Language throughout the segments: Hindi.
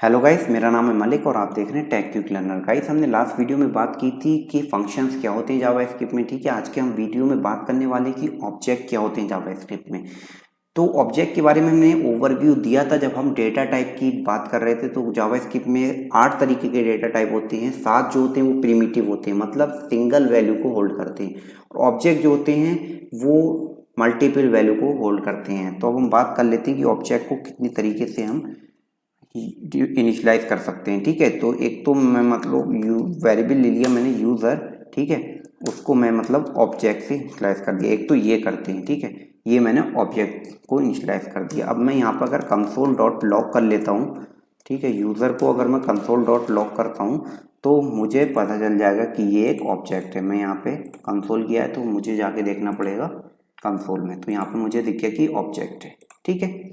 हेलो गाइस, मेरा नाम है मलिक और आप देख रहे हैं टेक क्विक लर्नर। गाइस, हमने लास्ट वीडियो में बात की थी कि फंक्शंस क्या होते हैं जावास्क्रिप्ट में। ठीक है, आज के हम वीडियो में बात करने वाले कि ऑब्जेक्ट क्या होते हैं जावास्क्रिप्ट में। तो ऑब्जेक्ट के बारे में हमने ओवरव्यू दिया था जब हम डेटा टाइप की बात कर रहे थे। तो जावास्क्रिप्ट में 8 तरीके के डेटा टाइप होते हैं। 7 जो होते हैं वो प्रिमिटिव होते हैं, मतलब सिंगल वैल्यू को होल्ड करते हैं, और ऑब्जेक्ट जो होते हैं वो मल्टीपल वैल्यू को होल्ड करते हैं। तो अब हम बात कर लेते हैं कि ऑब्जेक्ट को कितनी तरीके से हम इनिशलाइज कर सकते हैं। ठीक है, तो एक तो मैं मतलब वेरिएबल ले लिया मैंने यूज़र, ठीक है, उसको मैं मतलब ऑब्जेक्ट से इनिशलाइज कर दिया। एक तो ये करते हैं, ठीक है, ये मैंने ऑब्जेक्ट को इनिशलाइज कर दिया। अब मैं यहाँ पर अगर कंसोल डॉट लॉग कर लेता हूँ, ठीक है, यूज़र को अगर मैं कंसोल डॉट लॉग करता हूँ तो मुझे पता चल जाएगा कि ये एक ऑब्जेक्ट है। मैं यहाँ पे कंसोल किया है तो मुझे जाके देखना पड़ेगा कंसोल में, तो यहाँ पे मुझे दिख गया कि ऑब्जेक्ट है। ठीक है,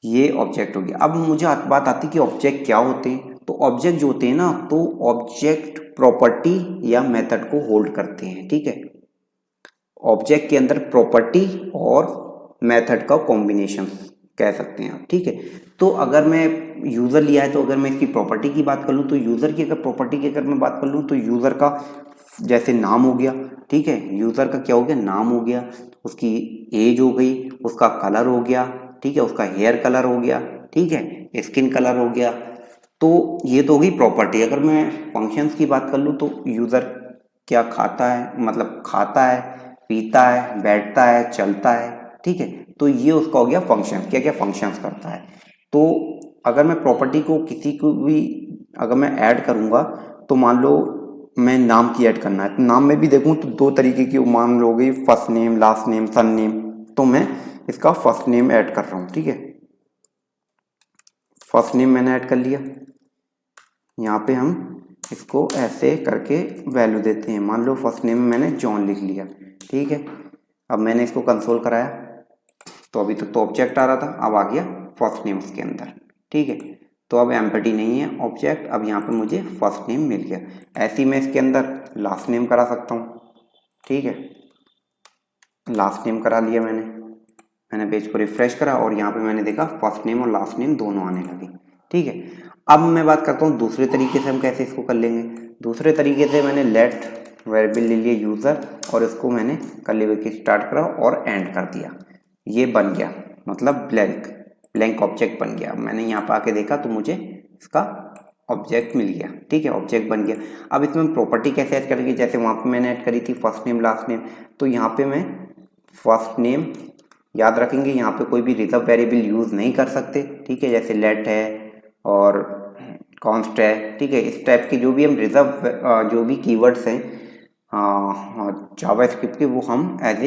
ये ऑब्जेक्ट हो गया। अब मुझे बात आती है कि ऑब्जेक्ट क्या होते हैं। तो ऑब्जेक्ट जो होते हैं ना, तो ऑब्जेक्ट प्रॉपर्टी या मेथड को होल्ड करते हैं। ठीक है, ऑब्जेक्ट के अंदर प्रॉपर्टी और मेथड का कॉम्बिनेशन कह सकते हैं आप। ठीक है, तो अगर मैं यूज़र लिया है तो अगर मैं इसकी प्रॉपर्टी की बात कर लूँ तो यूज़र की अगर प्रॉपर्टी की अगर मैं बात कर लूँ तो यूज़र का जैसे नाम हो गया, ठीक है, यूज़र का क्या हो गया, नाम हो गया, उसकी एज हो गई, उसका कलर हो गया, ठीक है, उसका हेयर कलर हो गया, ठीक है, स्किन कलर हो गया। तो ये तो होगी प्रॉपर्टी। अगर मैं फंक्शंस की बात कर लूँ तो यूज़र क्या खाता है, मतलब खाता है, पीता है, बैठता है, चलता है, ठीक है, तो ये उसका हो गया फंक्शन, क्या क्या फंक्शंस करता है। तो अगर मैं प्रॉपर्टी को किसी को भी अगर मैं ऐड करूँगा तो मान लो मैं नाम की ऐड करना है, तो नाम में भी देखूँ तो 2 तरीके की मान लो गई, फर्स्ट नेम, लास्ट नेम, सन नेम। तो मैं इसका फर्स्ट नेम ऐड कर रहा हूँ। ठीक है, फर्स्ट नेम मैंने ऐड कर लिया। यहाँ पे हम इसको ऐसे करके वैल्यू देते हैं। मान लो फर्स्ट नेम में मैंने जॉन लिख लिया। ठीक है, अब मैंने इसको कंसोल कराया तो अभी तक तो ऑब्जेक्ट आ रहा था, अब आ गया फर्स्ट नेम उसके अंदर। ठीक है, तो अब एम्प्टी नहीं है ऑब्जेक्ट, अब यहाँ पे मुझे फर्स्ट नेम मिल गया। ऐसे ही मैं इसके अंदर लास्ट नेम करा सकता हूँ। ठीक है, लास्ट नेम करा लिया मैंने पेज को रिफ्रेश करा और यहाँ पे मैंने देखा फर्स्ट नेम और लास्ट नेम दोनों आने लगे। ठीक है, अब मैं बात करता हूँ दूसरे तरीके से हम कैसे इसको कर लेंगे। दूसरे तरीके से मैंने लेट वेरिएबल ले लिया यूज़र और इसको मैंने कर्ली ब्रैकेट स्टार्ट करा और एंड कर दिया। ये बन गया, मतलब ब्लैंक ऑब्जेक्ट बन गया। मैंने यहाँ पर आके देखा तो मुझे इसका ऑब्जेक्ट मिल गया। ठीक है, ऑब्जेक्ट बन गया। अब इसमें प्रॉपर्टी कैसे ऐड करेंगे, जैसे वहाँ पे मैंने ऐड करी थी फर्स्ट नेम लास्ट नेम, तो यहाँ पे मैं फर्स्ट नेम याद रखेंगे, यहाँ पे कोई भी रिजर्व वेरिएबल यूज़ नहीं कर सकते। ठीक है, जैसे लेट है और कॉन्स्ट है। ठीक है, इस टाइप के जो भी हम रिजर्व जो भी कीवर्ड्स हैं जावास्क्रिप्ट के, वो हम एज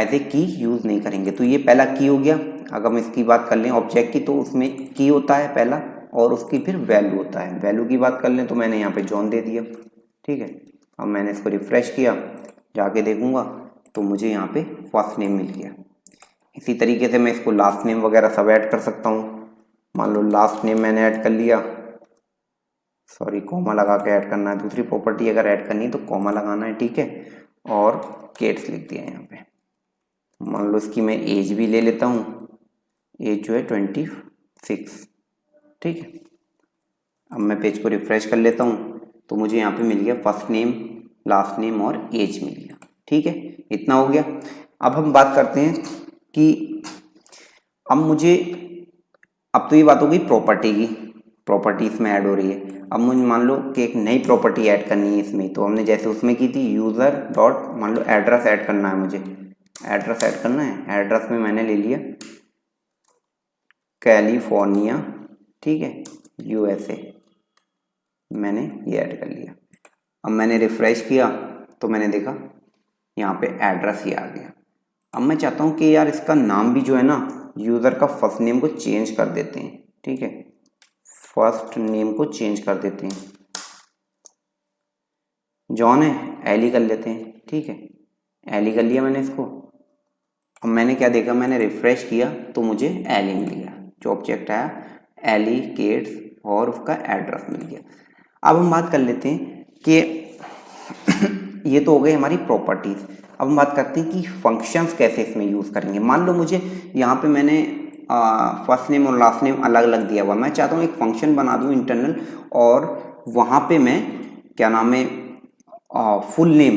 ए की यूज़ नहीं करेंगे। तो ये पहला की हो गया। अगर हम इसकी बात कर लें ऑब्जेक्ट की, तो उसमें की होता है पहला और उसकी फिर वैल्यू होता है। वैल्यू की बात कर लें तो मैंने यहाँ पे जॉन दे दिया। ठीक है, अब मैंने इसको रिफ्रेश किया, जाके देखूंगा तो मुझे यहाँ पे फर्स्ट नेम मिल गया। इसी तरीके से मैं इसको लास्ट नेम वगैरह सब ऐड कर सकता हूँ। मान लो लास्ट नेम मैंने ऐड कर लिया, सॉरी कॉमा लगा के ऐड करना है। दूसरी प्रॉपर्टी अगर ऐड करनी है तो कॉमा लगाना है। ठीक है, और केट्स लिख दिया यहाँ पे। मान लो इसकी मैं एज भी ले लेता हूँ, एज जो है 26। ठीक है, अब मैं पेज को रिफ्रेश कर लेता हूँ तो मुझे यहाँ पे मिल गया फर्स्ट नेम, लास्ट नेम और एज मिल गया। ठीक है, इतना हो गया। अब हम बात करते हैं कि अब तो ये बात हो गई प्रॉपर्टी की, प्रॉपर्टी इसमें ऐड हो रही है। अब मुझे मान लो कि एक नई प्रॉपर्टी ऐड करनी है इसमें, तो हमने जैसे उसमें की थी यूज़र डॉट, मान लो एड्रेस ऐड करना है मुझे, एड्रेस ऐड करना है। एड्रेस में मैंने ले लिया कैलिफोर्निया, ठीक है, यूएसए, मैंने ये ऐड कर लिया। अब मैंने रिफ्रेश किया तो मैंने देखा यहाँ पे एड्रेस ही आ गया। अब मैं चाहता हूँ कि यार इसका नाम भी जो है ना, यूज़र का फर्स्ट नेम को चेंज कर देते हैं। ठीक है, फर्स्ट नेम को चेंज कर देते हैं। जॉन है, एली कर लेते हैं। ठीक है, एली कर लिया मैंने इसको। अब मैंने क्या देखा, मैंने रिफ्रेश किया तो मुझे एली मिल गया। जो ऑब्जेक्ट आया एली केट्स और उसका एड्रेस मिल गया। अब हम बात कर लेते हैं कि ये तो हो गई हमारी प्रॉपर्टीज। अब हम बात करते हैं कि फंक्शंस कैसे इसमें यूज़ करेंगे। मान लो मुझे यहाँ पे मैंने फर्स्ट नेम और लास्ट नेम अलग अलग दिया हुआ। मैं चाहता हूँ एक फंक्शन बना दूँ इंटरनल और वहाँ पे मैं क्या नाम है फुल नेम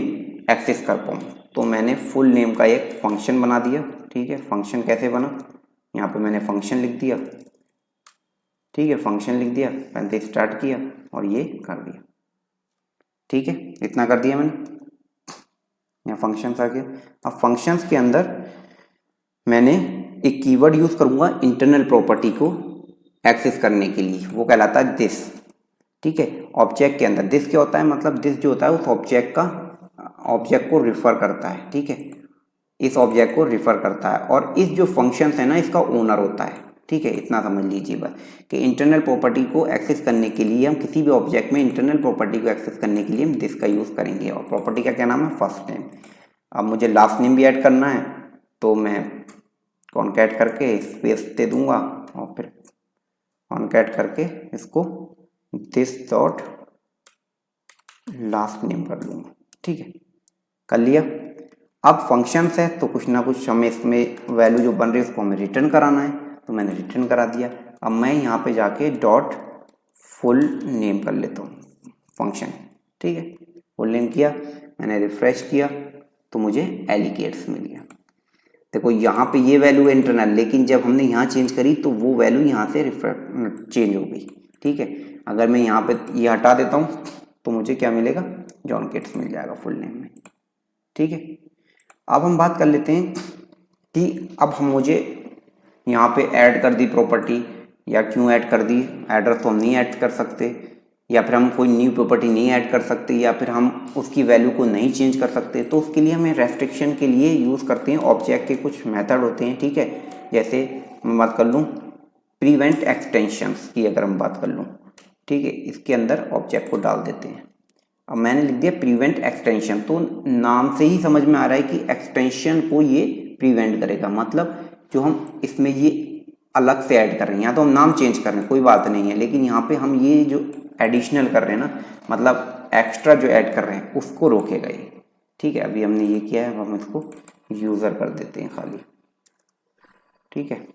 एक्सेस कर पाऊँ। तो मैंने फुल नेम का एक फंक्शन बना दिया। ठीक है, फंक्शन कैसे बना, यहाँ पे मैंने फंक्शन लिख दिया। ठीक है, फंक्शन लिख दिया, पहले स्टार्ट किया और ये कर दिया। ठीक है, इतना कर दिया मैंने, यहाँ फंक्शंस आ गया। अब फंक्शंस के अंदर मैंने एक कीवर्ड यूज करूंगा इंटरनल प्रॉपर्टी को एक्सेस करने के लिए, वो कहलाता है दिस। ठीक है, ऑब्जेक्ट के अंदर दिस क्या होता है, मतलब दिस जो होता है उस ऑब्जेक्ट को रिफर करता है। ठीक है, इस ऑब्जेक्ट को रिफर करता है और इस जो फंक्शन है ना इसका ओनर होता है। ठीक है, इतना समझ लीजिए बस कि इंटरनल प्रॉपर्टी को एक्सेस करने के लिए हम किसी भी ऑब्जेक्ट में इंटरनल प्रॉपर्टी को एक्सेस करने के लिए हम दिस का यूज करेंगे। और प्रॉपर्टी का क्या नाम है, फर्स्ट नेम। अब मुझे लास्ट नेम भी ऐड करना है तो मैं कॉन्कैट करके स्पेस दे दूंगा और फिर कॉन्कैट करके इसको दिस डॉट लास्ट नेम कर लूँगा। ठीक है, कर लिया। अब फंक्शंस है तो कुछ ना कुछ हमें इसमें वैल्यू जो बन रही है उसको हमें रिटर्न कराना है, तो मैंने रिटर्न करा दिया। अब मैं यहाँ पे जाके डॉट फुल नेम कर लेता हूँ फंक्शन। ठीक है, फुल नेम किया, मैंने रिफ्रेश किया तो मुझे एलिकेट्स मिल गया। देखो यहाँ पे ये वैल्यू इंटरनल, लेकिन जब हमने यहाँ चेंज करी तो वो वैल्यू यहाँ से चेंज हो गई। ठीक है, अगर मैं यहाँ पे ये हटा देता हूँ तो मुझे क्या मिलेगा, जॉन केट्स मिल जाएगा फुल नेम में। ठीक है, अब हम बात कर लेते हैं कि अब हम मुझे यहाँ पे ऐड कर दी प्रॉपर्टी, या क्यों ऐड कर दी, एड्रेस तो हम नहीं ऐड कर सकते, या फिर हम कोई न्यू प्रॉपर्टी नहीं ऐड कर सकते, या फिर हम उसकी वैल्यू को नहीं चेंज कर सकते। तो उसके लिए हमें रेस्ट्रिक्शन के लिए यूज़ करते हैं ऑब्जेक्ट के कुछ मेथड होते हैं। ठीक है, जैसे मैं बात कर लूँ प्रिवेंट एक्सटेंशंस की, अगर हम बात कर लूँ, ठीक है, इसके अंदर ऑब्जेक्ट को डाल देते हैं। अब मैंने लिख दिया प्रिवेंट एक्सटेंशन, तो नाम से ही समझ में आ रहा है कि एक्सटेंशन को ये प्रिवेंट करेगा, मतलब जो हम इसमें ये अलग से ऐड कर रहे हैं, यहाँ तो हम नाम चेंज कर रहे हैं कोई बात नहीं है, लेकिन यहाँ पे हम ये जो एडिशनल कर रहे हैं ना, मतलब एक्स्ट्रा जो ऐड कर रहे हैं उसको रोकेगा ये। ठीक है, अभी हमने ये किया है, अब हम इसको यूज़र कर देते हैं खाली। ठीक है,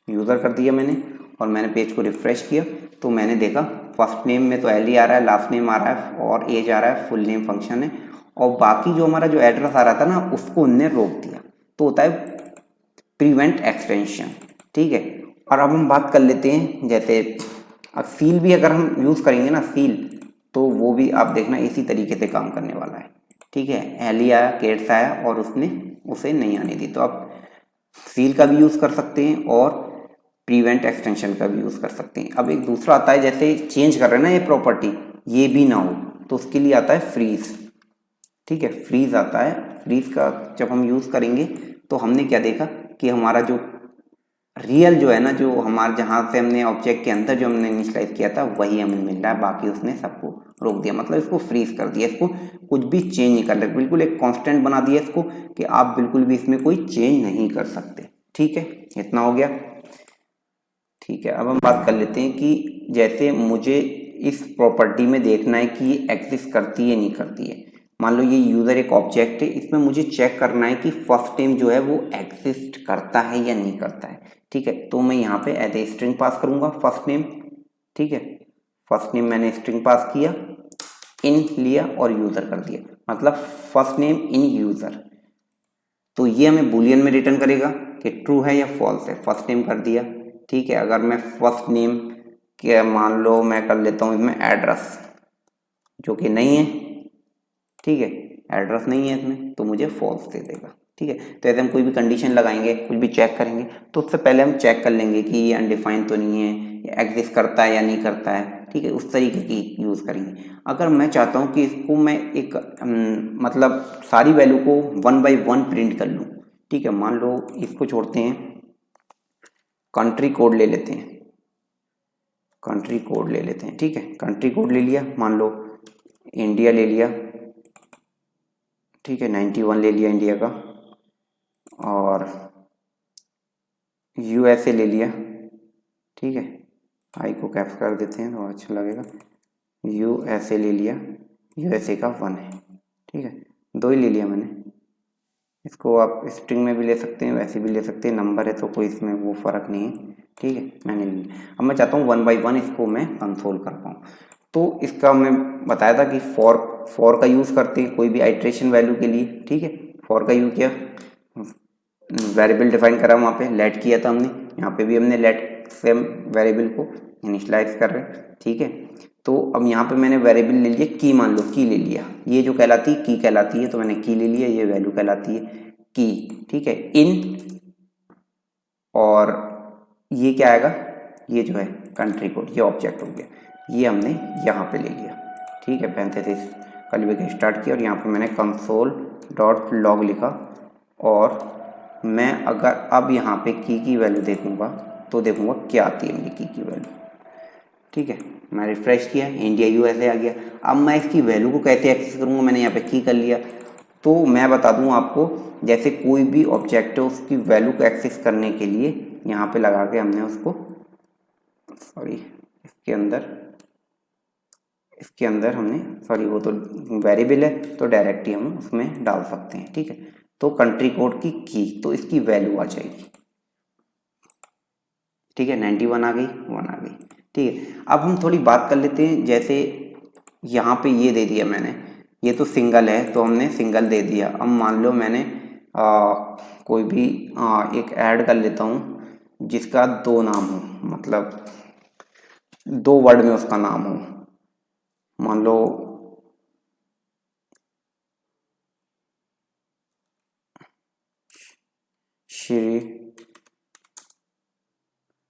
यूज़र कर दिया मैंने और मैंने पेज को रिफ्रेश किया तो मैंने देखा फर्स्ट नेम में तो एल ही आ रहा है, लास्ट नेम आ रहा है और एज आ रहा है, फुल नेम फंक्शन है, और बाकी जो हमारा जो एड्रेस आ रहा था ना उसको उनने रोक दिया, तो होता है प्रिवेंट एक्सटेंशन। ठीक है, और अब हम बात कर लेते हैं जैसे अब सील भी अगर हम यूज़ करेंगे ना सील, तो वो भी आप देखना इसी तरीके से काम करने वाला है। ठीक है, एल ही आया, केट्स आया और उसने उसे नहीं आने दी, तो आप सील का भी यूज़ कर सकते हैं और प्रिवेंट एक्सटेंशन का भी यूज़ कर सकते हैं। अब एक दूसरा आता है, जैसे चेंज कर रहे हैं ना ये प्रॉपर्टी, ये भी ना हो, तो उसके लिए आता है फ्रीज। ठीक है, फ्रीज आता है, फ्रीज का जब हम यूज़ करेंगे तो हमने क्या देखा कि हमारा जो रियल जो है ना, जो हमारे जहाँ से हमने ऑब्जेक्ट के अंदर जो हमने इनिशियलाइज किया था वही हमें मिल रहा है, बाकी उसने सबको रोक दिया, मतलब इसको फ्रीज कर दिया, इसको कुछ भी चेंज नहीं कर रहे, बिल्कुल एक कांस्टेंट बना दिया इसको कि आप बिल्कुल भी इसमें कोई चेंज नहीं कर सकते। ठीक है, इतना हो गया। ठीक है, अब हम बात कर लेते हैं कि जैसे मुझे इस प्रॉपर्टी में देखना है कि ये एग्जिस्ट करती है नहीं करती है। मान लो ये यूज़र एक ऑब्जेक्ट है, इसमें मुझे चेक करना है कि फर्स्ट नेम जो है वो एग्जिस्ट करता है या नहीं करता है। ठीक है, तो मैं यहाँ पे एज ए स्ट्रिंग पास करूँगा फर्स्ट नेम। ठीक है, फर्स्ट नेम मैंने स्ट्रिंग पास किया, इन लिया और यूज़र कर दिया, मतलब फर्स्ट नेम इन यूज़र, तो ये हमें बुलियन में रिटर्न करेगा कि ट्रू है या फॉल्स है। फर्स्ट नेम कर दिया। ठीक है, अगर मैं फर्स्ट नेम के मान लो मैं कर लेता हूँ इसमें एड्रेस, जो कि नहीं है, ठीक है, एड्रेस नहीं है इसमें, तो मुझे फॉल्स दे देगा। ठीक है, तो ऐसे हम कोई भी कंडीशन लगाएंगे, कुछ भी चेक करेंगे, तो उससे पहले हम चेक कर लेंगे कि ये अनडिफाइंड तो नहीं है, ये एग्जिस्ट करता है या नहीं करता है। ठीक है, उस तरीके की यूज़ करेंगे। अगर मैं चाहता हूँ कि इसको मैं एक मतलब सारी वैल्यू को 1 by 1 प्रिंट कर लूँ। ठीक है, मान लो इसको छोड़ते हैं, कंट्री कोड ले लेते हैं, कंट्री कोड ले लेते हैं। ठीक है, कंट्री कोड ले लिया, मान लो इंडिया ले लिया। ठीक है, 91 ले लिया इंडिया का, और यूएसए ले लिया। ठीक है, आई को कैप्स कर देते हैं तो अच्छा लगेगा, यूएसए ले लिया, यूएसए का 1 है। ठीक है, 2 ही ले लिया मैंने, इसको आप स्ट्रिंग में भी ले सकते हैं, वैसे भी ले सकते हैं, नंबर है तो कोई इसमें वो फ़र्क नहीं है, ठीक है। मैंने ले लिया। अब मैं चाहता हूँ 1 बाई 1 इसको मैं कंसोल कर पाऊँ। तो इसका मैं बताया था कि फॉर का यूज़ करते हैं कोई भी आइट्रेशन वैल्यू के लिए, ठीक है। फॉर का यूज़ किया, वेरिएबल डिफाइन करा, वहाँ पे लेट किया था हमने, यहाँ पे भी हमने लेट सेम वेरिएबल को इनिशियलाइज कर रहे हैं, ठीक है। तो अब यहाँ पे मैंने वेरिएबल ले लिया की, मान लो की ले लिया, ये जो कहलाती है की कहलाती है, तो मैंने की ले लिया, ये वैल्यू कहलाती है की, ठीक है। इन और ये क्या आएगा, ये जो है कंट्री कोड, ये ऑब्जेक्ट हो गया, ये हमने यहाँ पे ले लिया, ठीक है। पैरेंथेसिस कर्ली ब्रैकेट स्टार्ट किया और यहाँ पे मैंने कंसोल डॉट लॉग लिखा और मैं अगर अब यहाँ पे की वैल्यू देखूंगा तो देखूंगा क्या आती है मेरी की वैल्यू, ठीक है। मैं रिफ्रेश किया, इंडिया यूएसए आ गया। अब मैं इसकी वैल्यू को कैसे एक्सेस करूँगा, मैंने यहाँ पे की कर लिया। तो मैं बता दूँ आपको, जैसे कोई भी ऑब्जेक्ट है उसकी वैल्यू को एक्सेस करने के लिए यहाँ पे लगा के हमने उसको, सॉरी इसके अंदर हमने, सॉरी वो तो वेरिएबल है तो डायरेक्ट ही हम उसमें डाल सकते हैं, ठीक है। तो कंट्री कोड की तो इसकी वैल्यू आ जाएगी, ठीक है। 91 आ गई, 1 आ गई, ठीक है। अब हम थोड़ी बात कर लेते हैं, जैसे यहाँ पे ये दे दिया मैंने, ये तो सिंगल है तो हमने सिंगल दे दिया। अब मान लो मैंने कोई भी एक ऐड कर लेता हूँ जिसका 2 नाम हो, मतलब 2 वर्ड में उसका नाम हो, मान लो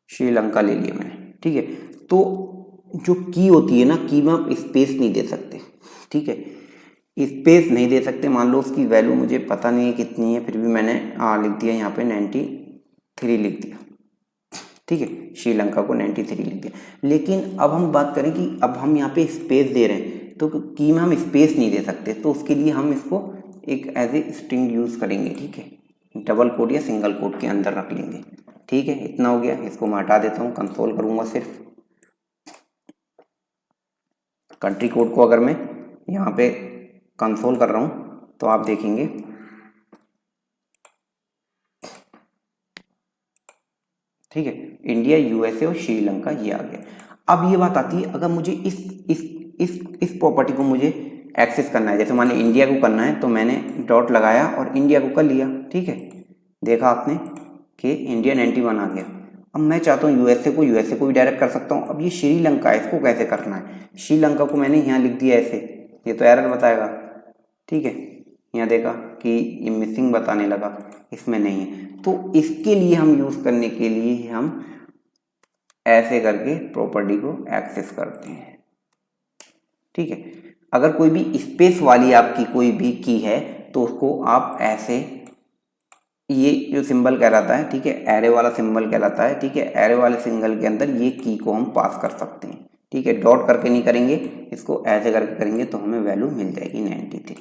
श्रीलंका ले लिया मैंने, ठीक है। तो जो की होती है ना, की में आप स्पेस नहीं दे सकते, ठीक है, स्पेस नहीं दे सकते। मान लो उसकी वैल्यू मुझे पता नहीं है कितनी है, फिर भी मैंने लिख दिया यहाँ पे 93 लिख दिया, ठीक है। श्रीलंका को 93 लिख दिया। लेकिन अब हम बात करें कि अब हम यहाँ पे स्पेस दे रहे हैं, तो की में हम स्पेस नहीं दे सकते, तो उसके लिए हम इसको एक एज ए स्ट्रिंग यूज़ करेंगे, ठीक है। डबल कोड या सिंगल कोड के अंदर रख लेंगे, ठीक है। इतना हो गया, इसको मैं हटा देता हूँ, कंसोल करूँगा सिर्फ। कंट्री कोड को अगर मैं यहाँ पे कंसोल कर रहा हूँ तो आप देखेंगे ठीक है, इंडिया यूएसए और श्रीलंका ये आ गया। अब ये बात आती है, अगर मुझे इस प्रॉपर्टी को मुझे एक्सेस करना है, जैसे मान लीजिए इंडिया को करना है तो मैंने डॉट लगाया और इंडिया को कर लिया, ठीक है। देखा आपने कि इंडिया 91 आ गया। अब मैं चाहता हूँ यूएसए को भी डायरेक्ट कर सकता हूँ। अब ये श्रीलंका है, इसको कैसे करना है, श्रीलंका को मैंने यहाँ लिख दिया ऐसे, ये तो एरर बताएगा, ठीक है। यहाँ देखा कि ये मिसिंग बताने लगा, इसमें नहीं है। तो इसके लिए हम यूज़ करने के लिए हम ऐसे करके प्रॉपर्टी को एक्सेस करते हैं, ठीक है। अगर कोई भी स्पेस वाली आपकी कोई भी की है तो उसको आप ऐसे, ये जो सिंबल कहलाता है, ठीक है, एरे वाला सिंबल कहलाता है, ठीक है। एरे वाले सिंबल के अंदर ये की को हम पास कर सकते हैं, ठीक है। डॉट करके नहीं करेंगे, इसको ऐसे करके करेंगे तो हमें वैल्यू मिल जाएगी 93,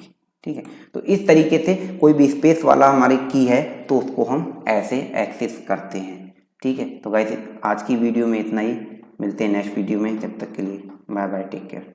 ठीक है। तो इस तरीके से कोई भी स्पेस वाला हमारी की है तो उसको हम ऐसे एक्सेस करते हैं, ठीक है। तो गाइस आज की वीडियो में इतना ही, मिलते हैं नेक्स्ट वीडियो में, जब तक के लिए बाय बाय, टेक केयर।